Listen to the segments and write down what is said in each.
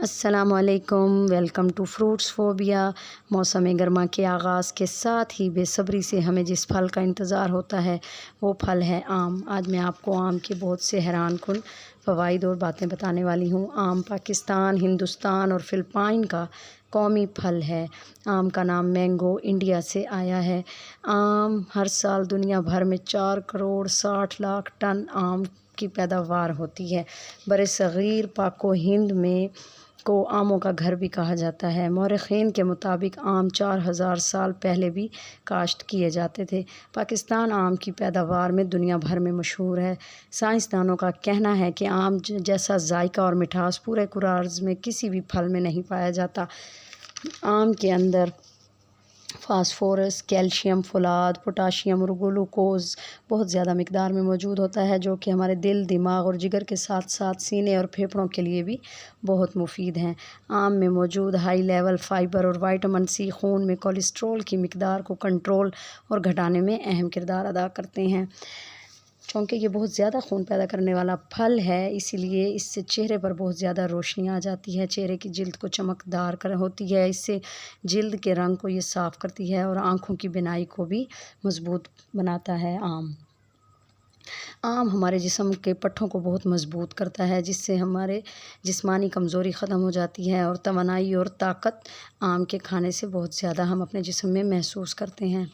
السلام علیکم، welcome to fruits phobia. موسم گرما کے آغاز کے ساتھ ہی بے صبری سے ہمیں جس پھل کا انتظار ہوتا ہے وہ پھل ہے آم۔ آج میں آپ کو آم کے بہت سے حیران کن فوائد اور باتیں بتانے والی ہوں۔ آم پاکستان، ہندوستان اور فلپائن کا قومی پھل ہے۔ آم کا نام مینگو انڈیا سے آیا ہے۔ آم ہر سال دنیا بھر میں 4,60,00,000 ٹن آم کی پیداوار ہوتی ہے۔ برصغیر پاک و ہند میں کو آموں کا گھر بھی کہا جاتا ہے۔ مورخین کے مطابق آم 4,000 سال پہلے بھی کاشت کیے جاتے تھے۔ پاکستان آم کی پیداوار میں دنیا بھر میں مشہور ہے۔ سائنسدانوں کا کہنا ہے کہ آم جیسا ذائقہ اور مٹھاس پورے کُرَرز میں کسی بھی پھل میں نہیں پایا جاتا۔ آم کے اندر فاسفورس، کیلشیم، فولاد، پوٹاشیم اور گلوکوز بہت زیادہ مقدار میں موجود ہوتا ہے، جو کہ ہمارے دل، دماغ اور جگر کے ساتھ ساتھ سینے اور پھیپھڑوں کے لیے بھی بہت مفید ہیں۔ آم میں موجود ہائی لیول فائبر اور وٹامن سی خون میں کولیسٹرول کی مقدار کو کنٹرول اور گھٹانے میں اہم کردار ادا کرتے ہیں۔ چونکہ یہ بہت زیادہ خون پیدا کرنے والا پھل ہے، اسی لیے اس سے چہرے پر بہت زیادہ روشنی آ جاتی ہے، چہرے کی جلد کو چمکدار ہوتی ہے، اس سے جلد کے رنگ کو یہ صاف کرتی ہے اور آنکھوں کی بینائی کو بھی مضبوط بناتا ہے۔ آم ہمارے جسم کے پٹھوں کو بہت مضبوط کرتا ہے، جس سے ہمارے جسمانی کمزوری ختم ہو جاتی ہے اور توانائی اور طاقت آم کے کھانے سے بہت زیادہ ہم اپنے جسم میں محسوس کرتے ہیں۔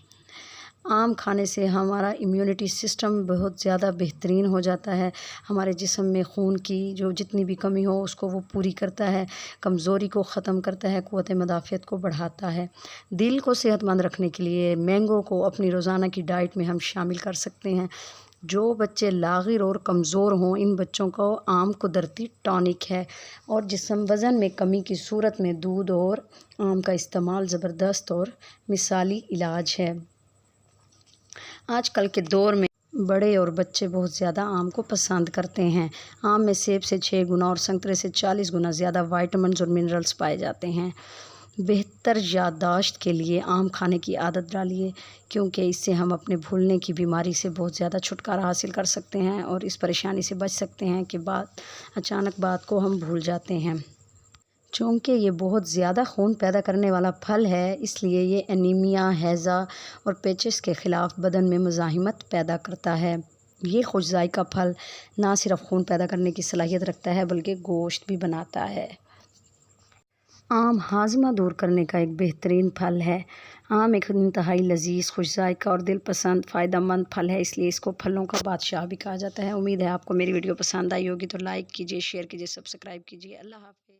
آم کھانے سے ہمارا امیونٹی سسٹم بہت زیادہ بہترین ہو جاتا ہے، ہمارے جسم میں خون کی جو جتنی بھی کمی ہو اس کو وہ پوری کرتا ہے، کمزوری کو ختم کرتا ہے، قوت مدافعت کو بڑھاتا ہے۔ دل کو صحت مند رکھنے کے لیے مینگو کو اپنی روزانہ کی ڈائٹ میں ہم شامل کر سکتے ہیں۔ جو بچے لاغر اور کمزور ہوں، ان بچوں کو آم قدرتی ٹانک ہے، اور وزن میں کمی کی صورت میں دودھ اور آم کا استعمال زبردست اور مثالی علاج ہے۔ آج کل کے دور میں بڑے اور بچے بہت زیادہ آم کو پسند کرتے ہیں۔ آم میں سیب سے 6 گنا اور سنترے سے 40 گنا زیادہ وٹامنز اور منرلز پائے جاتے ہیں۔ بہتر یادداشت کے لیے آم کھانے کی عادت ڈالیے، کیونکہ اس سے ہم اپنے بھولنے کی بیماری سے بہت زیادہ چھٹکارا حاصل کر سکتے ہیں اور اس پریشانی سے بچ سکتے ہیں کہ اچانک بات کو ہم بھول جاتے ہیں۔ چونکہ یہ بہت زیادہ خون پیدا کرنے والا پھل ہے، اس لیے یہ انیمیا، ہیضہ اور پیچس کے خلاف بدن میں مزاحمت پیدا کرتا ہے۔ یہ خوش ذائقہ پھل نہ صرف خون پیدا کرنے کی صلاحیت رکھتا ہے بلکہ گوشت بھی بناتا ہے۔ آم ہاضمہ دور کرنے کا ایک بہترین پھل ہے۔ آم ایک انتہائی لذیذ، خوش ذائقہ اور دل پسند فائدہ مند پھل ہے، اس لیے اس کو پھلوں کا بادشاہ بھی کہا جاتا ہے۔ امید ہے آپ کو میری ویڈیو پسند آئی ہوگی، تو لائک کیجیے، شیئر کیجیے، سبسکرائب کیجیے۔ اللہ حافظ۔